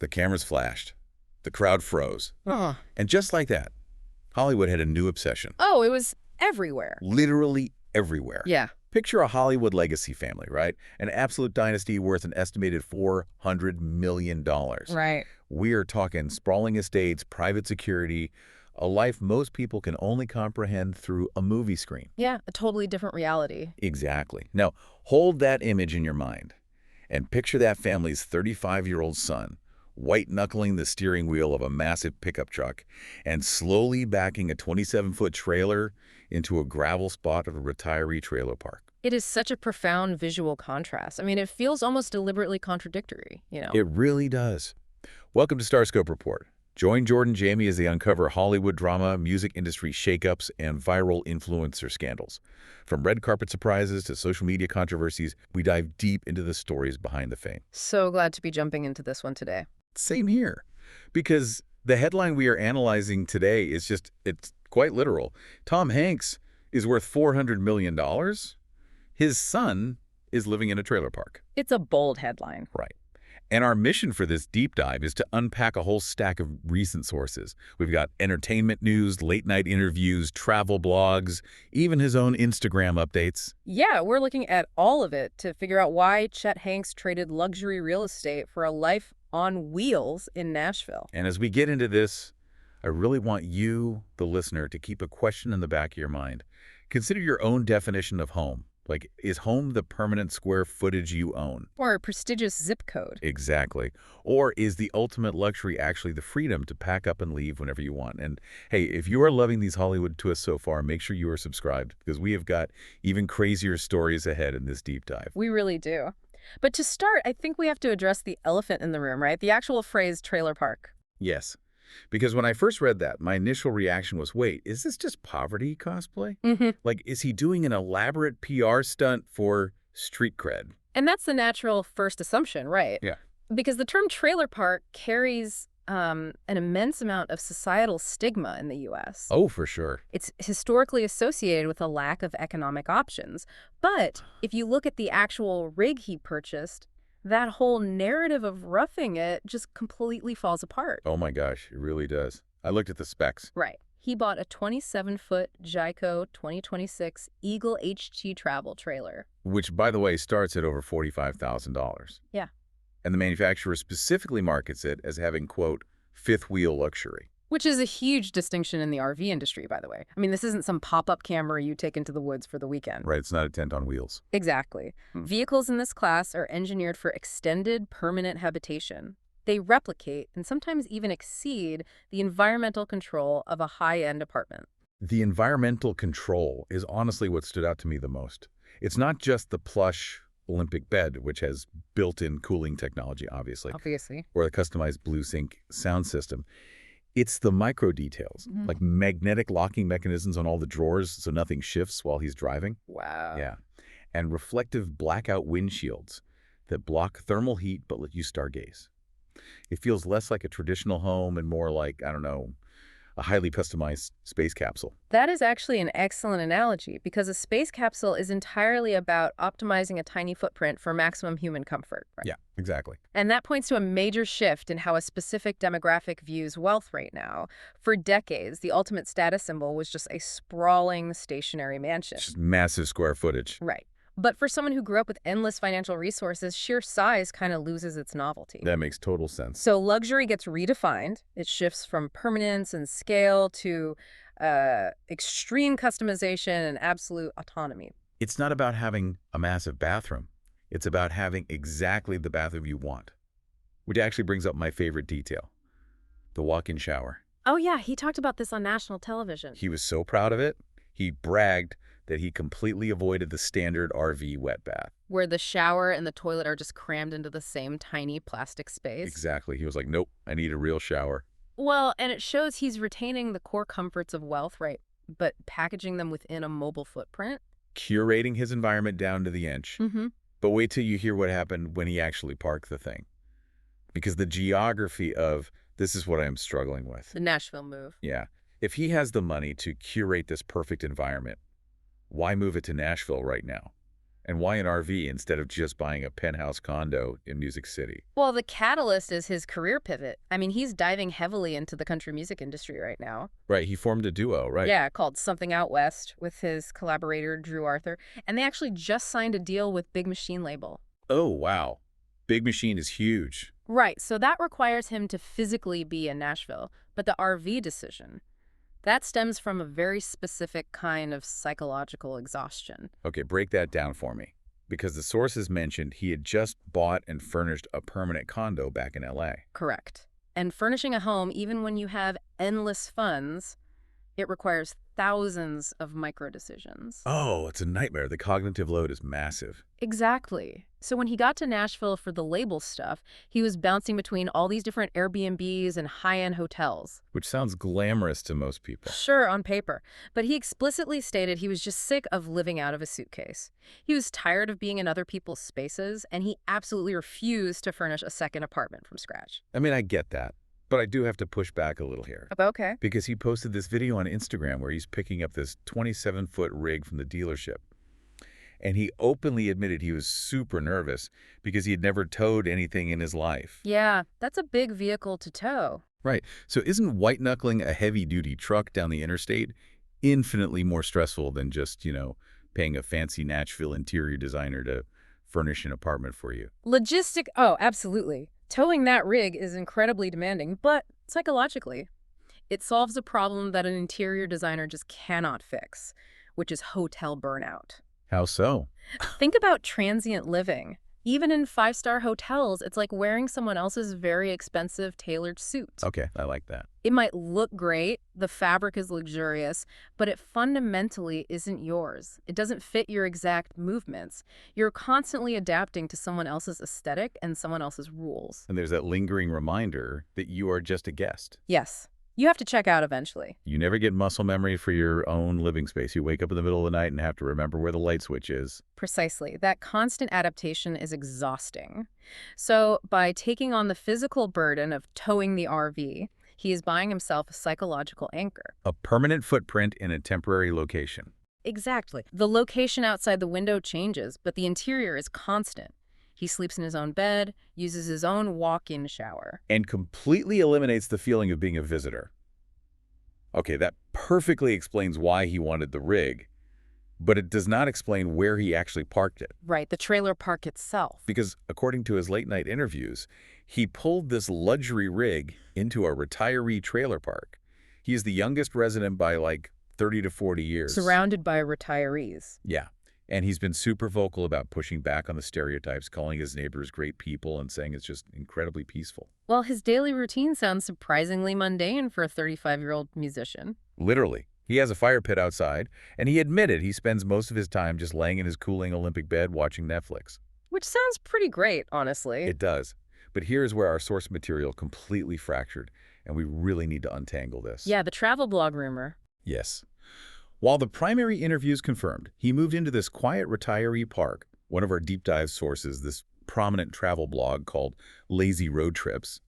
The cameras flashed. The crowd froze. Uh-huh. And just like that, Hollywood had a new obsession. Oh, it was everywhere. Literally everywhere. Yeah. Picture a Hollywood legacy family, right? An absolute dynasty worth an estimated $400 million. Right. We are talking sprawling estates, private security, a life most people can only comprehend through a movie screen. Yeah, a totally different reality. Exactly. Now, hold that image in your mind and picture that family's 35-year-old son white-knuckling the steering wheel of a massive pickup truck and slowly backing a 27-foot trailer into a gravel spot of a retiree trailer park. It is such a profound visual contrast. I mean, it feels almost deliberately contradictory, you know? It really does. Welcome to Starscope Report. Join Jordan Jamie as they uncover Hollywood drama, music industry shakeups, and viral influencer scandals. From red carpet surprises to social media controversies, we dive deep into the stories behind the fame. So glad to be jumping into this one today. Same here. Because the headline we are analyzing today is it's quite literal. Tom Hanks is worth $400 million. His son is living in a trailer park. It's a bold headline. Right. And our mission for this deep dive is to unpack a whole stack of recent sources. We've got entertainment news, late-night interviews, travel blogs, even his own Instagram updates. Yeah, we're looking at all of it to figure out why Chet Hanks traded luxury real estate for a life on wheels in Nashville. And as we get into this, I really want you, the listener, to keep a question in the back of your mind. Consider your own definition of home. Like, is home the permanent square footage you own? Or a prestigious zip code. Exactly. Or is the ultimate luxury actually the freedom to pack up and leave whenever you want? And hey, if you are loving these Hollywood twists so far, make sure you are subscribed because we have got even crazier stories ahead in this deep dive. We really do. But to start, I think we have to address the elephant in the room, right? The actual phrase trailer park. Yes. Because when I first read that, my initial reaction was, wait, is this just poverty cosplay? Like, is he doing an elaborate PR stunt for street cred? And that's the natural first assumption, right? Yeah. Because the term trailer park carries an immense amount of societal stigma in the U.S. Oh, for sure. It's historically associated with a lack of economic options. But if you look at the actual rig he purchased, that whole narrative of roughing it just completely falls apart. Oh my gosh, it really does. I looked at the specs. Right. He bought a 27-foot Jayco 2026 Eagle HT travel trailer. Which, by the way, starts at over $45,000. Yeah. And the manufacturer specifically markets it as having, quote, fifth wheel luxury. Which is a huge distinction in the RV industry, by the way. I mean, this isn't some pop-up camera you take into the woods for the weekend. Right, it's not a tent on wheels. Exactly. Vehicles in this class are engineered for extended permanent habitation. They replicate and sometimes even exceed the environmental control of a high-end apartment. The environmental control is honestly what stood out to me the most. It's not just the plush Olympic bed, which has built-in cooling technology, obviously, or the customized Blue Sync sound system. It's the micro details, like magnetic locking mechanisms on all the drawers so nothing shifts while he's driving. Wow. Yeah. And reflective blackout windshields that block thermal heat but let you stargaze. It feels less like a traditional home and more like, I don't know, a highly customized space capsule. That is actually an excellent analogy because a space capsule is entirely about optimizing a tiny footprint for maximum human comfort. Right? Yeah, exactly. And that points to a major shift in how a specific demographic views wealth right now. For decades, the ultimate status symbol was just a sprawling stationary mansion. Just massive square footage. Right. But for someone who grew up with endless financial resources, sheer size kind of loses its novelty. That makes total sense. So luxury gets redefined. It shifts from permanence and scale to extreme customization and absolute autonomy. It's not about having a massive bathroom. It's about having exactly the bathroom you want. Which actually brings up my favorite detail, the walk-in shower. Oh yeah, he talked about this on national television. He was so proud of it, he bragged that he completely avoided the standard RV wet bath. Where the shower and the toilet are just crammed into the same tiny plastic space. Exactly. He was like, nope, I need a real shower. Well, and it shows he's retaining the core comforts of wealth, right? But packaging them within a mobile footprint. Curating his environment down to the inch. But wait till you hear what happened when he actually parked the thing. Because the geography of this is what I'm struggling with. The Nashville move. Yeah. If he has the money to curate this perfect environment, why move it to Nashville right now? And why an RV instead of just buying a penthouse condo in Music City? Well, the catalyst is his career pivot. I mean, he's diving heavily into the country music industry right now. Right, he formed a duo, right? Yeah, called Something Out West with his collaborator, Drew Arthur. And they actually just signed a deal with Big Machine label. Oh, wow. Big Machine is huge. Right, so that requires him to physically be in Nashville. But the RV decision, that stems from a very specific kind of psychological exhaustion. Okay, break that down for me. Because the sources mentioned he had just bought and furnished a permanent condo back in LA. Correct. And furnishing a home, even when you have endless funds, it requires thousands of micro decisions. Oh, it's a nightmare. The cognitive load is massive. Exactly. So when he got to Nashville for the label stuff, he was bouncing between all these different Airbnbs and high-end hotels. Which sounds glamorous to most people. Sure, on paper. But he explicitly stated he was just sick of living out of a suitcase. He was tired of being in other people's spaces, and he absolutely refused to furnish a second apartment from scratch. I mean, I get that. But I do have to push back a little here. Okay. Because he posted this video on Instagram where he's picking up this 27-foot rig from the dealership. And he openly admitted he was super nervous because he had never towed anything in his life. Yeah, that's a big vehicle to tow. Right. So isn't white-knuckling a heavy-duty truck down the interstate infinitely more stressful than just, paying a fancy Nashville interior designer to furnish an apartment for you? Oh, absolutely. Towing that rig is incredibly demanding, but psychologically, it solves a problem that an interior designer just cannot fix, which is hotel burnout. How so? Think about transient living. Even in five-star hotels, it's like wearing someone else's very expensive tailored suit. Okay, I like that. It might look great, the fabric is luxurious, but it fundamentally isn't yours. It doesn't fit your exact movements. You're constantly adapting to someone else's aesthetic and someone else's rules. And there's that lingering reminder that you are just a guest. Yes. You have to check out eventually. You never get muscle memory for your own living space. You wake up in the middle of the night and have to remember where the light switch is. Precisely. That constant adaptation is exhausting. So by taking on the physical burden of towing the RV, he is buying himself a psychological anchor. A permanent footprint in a temporary location. Exactly. The location outside the window changes, but the interior is constant. He sleeps in his own bed, uses his own walk-in shower. And completely eliminates the feeling of being a visitor. Okay, that perfectly explains why he wanted the rig, but it does not explain where he actually parked it. Right, the trailer park itself. Because according to his late-night interviews, he pulled this luxury rig into a retiree trailer park. He is the youngest resident by like 30 to 40 years. Surrounded by retirees. Yeah. And he's been super vocal about pushing back on the stereotypes, calling his neighbors great people and saying it's just incredibly peaceful. Well, his daily routine sounds surprisingly mundane for a 35-year-old musician. Literally. He has a fire pit outside, and he admitted he spends most of his time just laying in his cooling Olympic bed watching Netflix. Which sounds pretty great, honestly. It does. But here's where our source material completely fractured, and we really need to untangle this. Yeah, the travel blog rumor. Yes. While the primary interviews confirmed, he moved into this quiet retiree park, one of our deep dive sources, this prominent travel blog called Lazy Road Trips.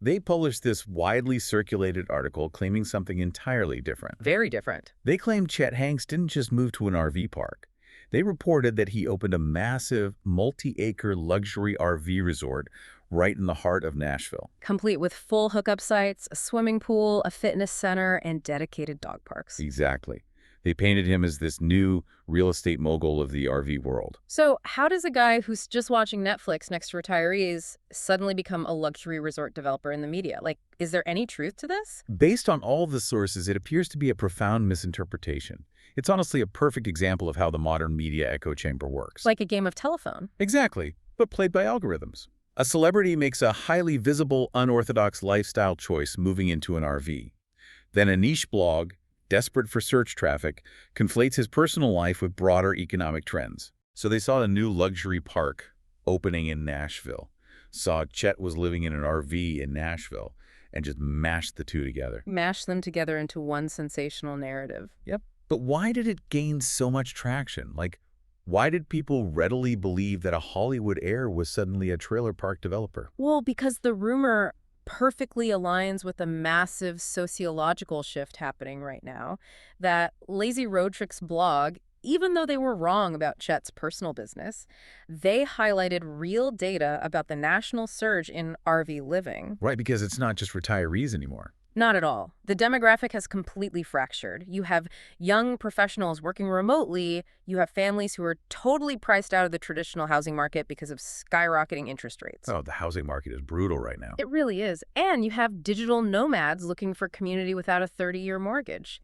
They published this widely circulated article claiming something entirely different. Very different. They claimed Chet Hanks didn't just move to an RV park. They reported that he opened a massive, multi-acre luxury RV resort right in the heart of Nashville. Complete with full hookup sites, a swimming pool, a fitness center, and dedicated dog parks. Exactly. They painted him as this new real estate mogul of the RV world. So how does a guy who's just watching Netflix next to retirees suddenly become a luxury resort developer in the media? Like, is there any truth to this? Based on all the sources, it appears to be a profound misinterpretation. It's honestly a perfect example of how the modern media echo chamber works. Like a game of telephone. Exactly, but played by algorithms. A celebrity makes a highly visible, unorthodox lifestyle choice moving into an RV. Then a niche blog, desperate for search traffic, conflates his personal life with broader economic trends. So they saw a new luxury park opening in Nashville, saw Chet was living in an RV in Nashville, and just mashed the two together. Mashed them together into one sensational narrative. Yep. But why did it gain so much traction? Like, why did people readily believe that a Hollywood heir was suddenly a trailer park developer? Well, because the rumor perfectly aligns with a massive sociological shift happening right now. That Lazy Road Trips blog even though they were wrong about Chet's personal business, they highlighted real data about the national surge in RV living. Right, because it's not just retirees anymore. Not at all. The demographic has completely fractured. You have young professionals working remotely. You have families who are totally priced out of the traditional housing market because of skyrocketing interest rates. Oh, the housing market is brutal right now. It really is. And you have digital nomads looking for community without a 30-year mortgage.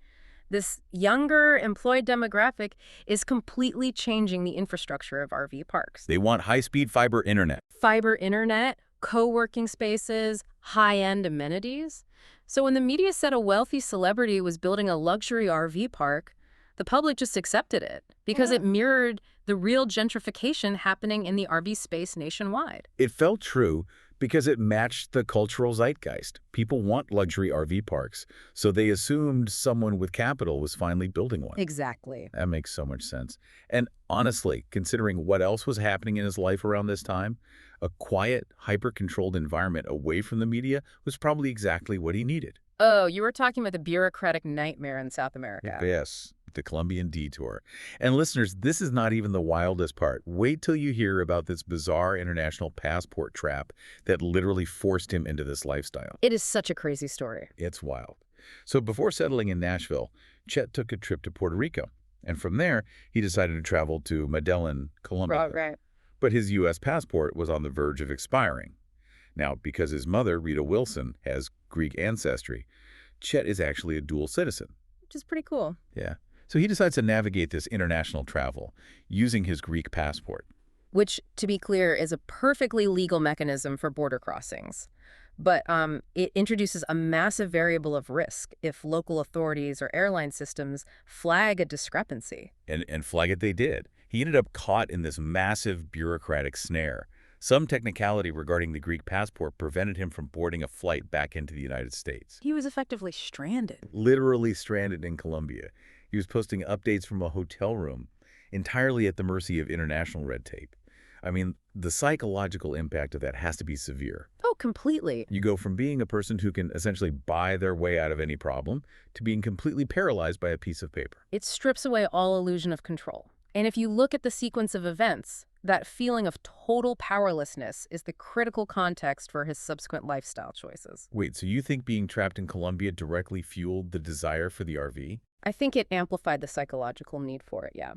This younger, employed demographic is completely changing the infrastructure of RV parks. They want high-speed fiber internet. Fiber internet, co-working spaces, high-end amenities. So when the media said a wealthy celebrity was building a luxury RV park, the public just accepted it because it mirrored the real gentrification happening in the RV space nationwide. It felt true because it matched the cultural zeitgeist. People want luxury RV parks, so they assumed someone with capital was finally building one. Exactly. That makes so much sense. And honestly, considering what else was happening in his life around this time, a quiet, hyper-controlled environment away from the media was probably exactly what he needed. Oh, you were talking about the bureaucratic nightmare in South America. Yes, the Colombian detour. And listeners, this is not even the wildest part. Wait till you hear about this bizarre international passport trap that literally forced him into this lifestyle. It is such a crazy story. It's wild. So before settling in Nashville, Chet took a trip to Puerto Rico. And from there, he decided to travel to Medellin, Colombia. Right. But his U.S. passport was on the verge of expiring. Now, because his mother, Rita Wilson, has Greek ancestry, Chet is actually a dual citizen. Which is pretty cool. Yeah. So he decides to navigate this international travel using his Greek passport. Which, to be clear, is a perfectly legal mechanism for border crossings. But it introduces a massive variable of risk if local authorities or airline systems flag a discrepancy. And flag it they did. He ended up caught in this massive bureaucratic snare. Some technicality regarding the Greek passport prevented him from boarding a flight back into the United States. He was effectively stranded. Literally stranded in Colombia. He was posting updates from a hotel room, entirely at the mercy of international red tape. I mean, the psychological impact of that has to be severe. Oh, completely. You go from being a person who can essentially buy their way out of any problem to being completely paralyzed by a piece of paper. It strips away all illusion of control. And if you look at the sequence of events, that feeling of total powerlessness is the critical context for his subsequent lifestyle choices. Wait, so you think being trapped in Colombia directly fueled the desire for the RV? I think it amplified the psychological need for it, yeah.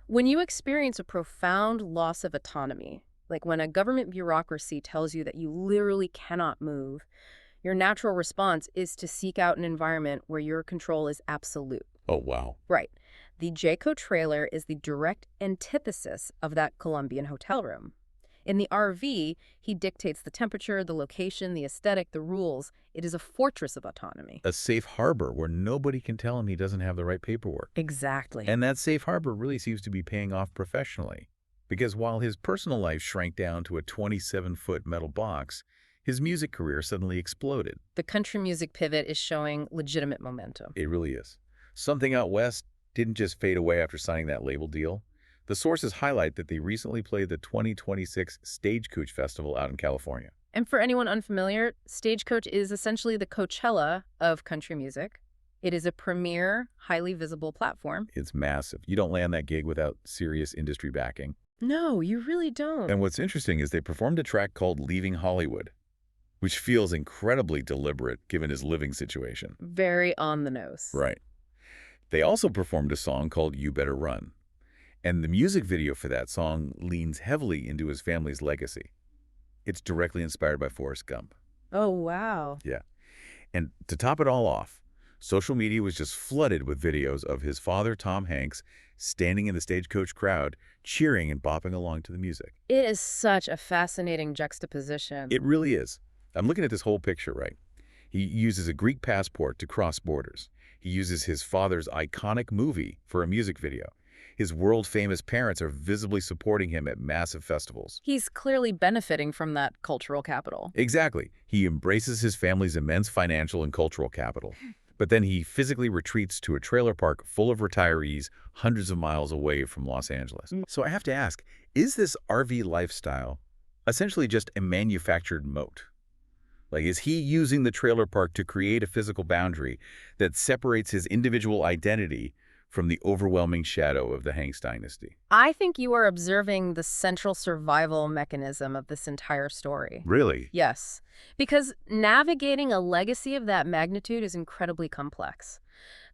When you experience a profound loss of autonomy, like when a government bureaucracy tells you that you literally cannot move, your natural response is to seek out an environment where your control is absolute. Oh, wow. Right. The Jayco trailer is the direct antithesis of that Colombian hotel room. In the RV, he dictates the temperature, the location, the aesthetic, the rules. It is a fortress of autonomy. A safe harbor where nobody can tell him he doesn't have the right paperwork. Exactly. And that safe harbor really seems to be paying off professionally. Because while his personal life shrank down to a 27-foot metal box, his music career suddenly exploded. The country music pivot is showing legitimate momentum. It really is. Something Out West didn't just fade away after signing that label deal. The sources highlight that they recently played the 2026 Stagecoach Festival out in California. And for anyone unfamiliar, Stagecoach is essentially the Coachella of country music. It is a premier, highly visible platform. It's massive. You don't land that gig without serious industry backing. No, you really don't. And what's interesting is they performed a track called Leaving Hollywood, which feels incredibly deliberate given his living situation. Very on the nose. Right. They also performed a song called You Better Run. And the music video for that song leans heavily into his family's legacy. It's directly inspired by Forrest Gump. Oh, wow. Yeah. And to top it all off, social media was just flooded with videos of his father, Tom Hanks, standing in the Stagecoach crowd, cheering and bopping along to the music. It is such a fascinating juxtaposition. It really is. I'm looking at this whole picture, right? He uses a Greek passport to cross borders. He uses his father's iconic movie for a music video. His world-famous parents are visibly supporting him at massive festivals. He's clearly benefiting from that cultural capital. Exactly. He embraces his family's immense financial and cultural capital. But then he physically retreats to a trailer park full of retirees hundreds of miles away from Los Angeles. So I have to ask, is this RV lifestyle essentially just a manufactured moat? Like, is he using the trailer park to create a physical boundary that separates his individual identity from the overwhelming shadow of the Hanks dynasty. I think you are observing the central survival mechanism of this entire story. Really? Yes, because navigating a legacy of that magnitude is incredibly complex.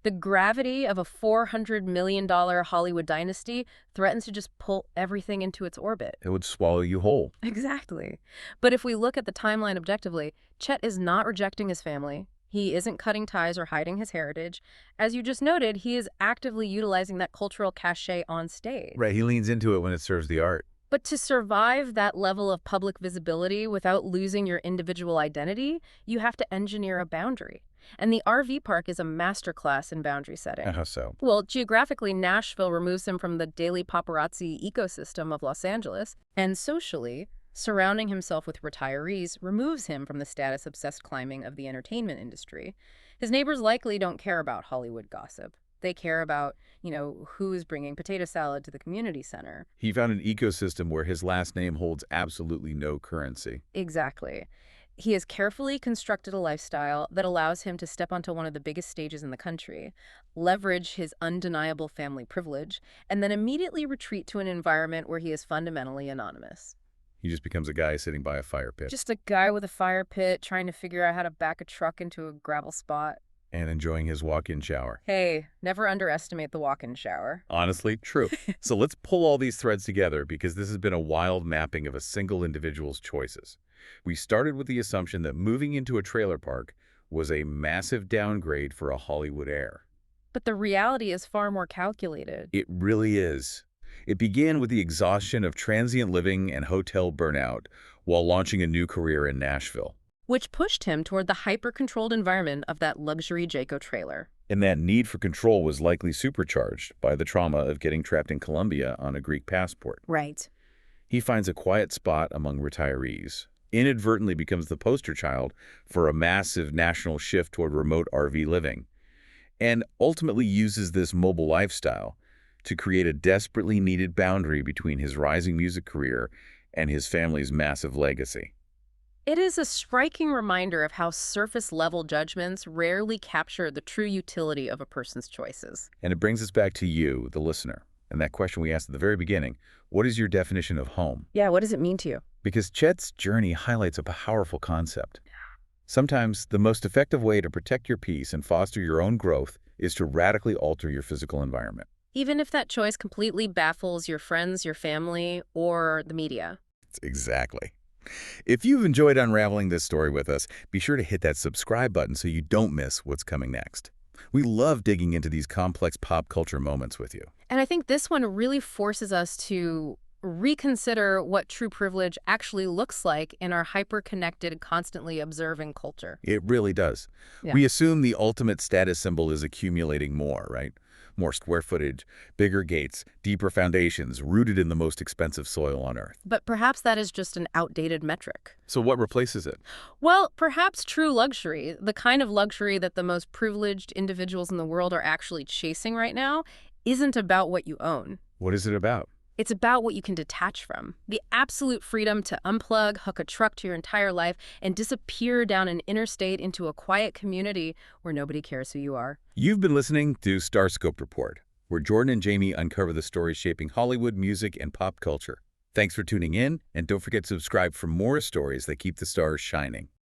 The gravity of a $400 million Hollywood dynasty threatens to just pull everything into its orbit. It would swallow you whole. Exactly. But if we look at the timeline objectively, Chet is not rejecting his family. He isn't cutting ties or hiding his heritage. As you just noted, he is actively utilizing that cultural cachet on stage. Right, he leans into it when it serves the art. But to survive that level of public visibility without losing your individual identity, you have to engineer a boundary. And the RV park is a masterclass in boundary setting. How so? Well, geographically, Nashville removes him from the daily paparazzi ecosystem of Los Angeles, and socially, surrounding himself with retirees removes him from the status-obsessed climbing of the entertainment industry. His neighbors likely don't care about Hollywood gossip. They care about, who's bringing potato salad to the community center. He found an ecosystem where his last name holds absolutely no currency. Exactly. He has carefully constructed a lifestyle that allows him to step onto one of the biggest stages in the country, leverage his undeniable family privilege, and then immediately retreat to an environment where he is fundamentally anonymous. He just becomes a guy sitting by a fire pit. Just a guy with a fire pit trying to figure out how to back a truck into a gravel spot. And enjoying his walk-in shower. Hey, never underestimate the walk-in shower. Honestly, true. So let's pull all these threads together because this has been a wild mapping of a single individual's choices. We started with the assumption that moving into a trailer park was a massive downgrade for a Hollywood heir. But the reality is far more calculated. It really is. It began with the exhaustion of transient living and hotel burnout while launching a new career in Nashville. Which pushed him toward the hyper-controlled environment of that luxury Jayco trailer. And that need for control was likely supercharged by the trauma of getting trapped in Colombia on a Greek passport. Right. He finds a quiet spot among retirees, inadvertently becomes the poster child for a massive national shift toward remote RV living, and ultimately uses this mobile lifestyle to create a desperately needed boundary between his rising music career and his family's massive legacy. It is a striking reminder of how surface-level judgments rarely capture the true utility of a person's choices. And it brings us back to you, the listener, and that question we asked at the very beginning: what is your definition of home? Yeah, what does it mean to you? Because Chet's journey highlights a powerful concept. Sometimes the most effective way to protect your peace and foster your own growth is to radically alter your physical environment. Even if that choice completely baffles your friends, your family, or the media. Exactly. If you've enjoyed unraveling this story with us, be sure to hit that subscribe button so you don't miss what's coming next. We love digging into these complex pop culture moments with you. And I think this one really forces us to reconsider what true privilege actually looks like in our hyper-connected, constantly observing culture. It really does. Yeah. We assume the ultimate status symbol is accumulating more, right? More square footage, bigger gates, deeper foundations, rooted in the most expensive soil on Earth. But perhaps that is just an outdated metric. So what replaces it? Well, perhaps true luxury, the kind of luxury that the most privileged individuals in the world are actually chasing right now, isn't about what you own. What is it about? It's about what you can detach from. The absolute freedom to unplug, hook a truck to your entire life, and disappear down an interstate into a quiet community where nobody cares who you are. You've been listening to Starscope Report, where Jordan and Jamie uncover the stories shaping Hollywood, music, and pop culture. Thanks for tuning in, and don't forget to subscribe for more stories that keep the stars shining.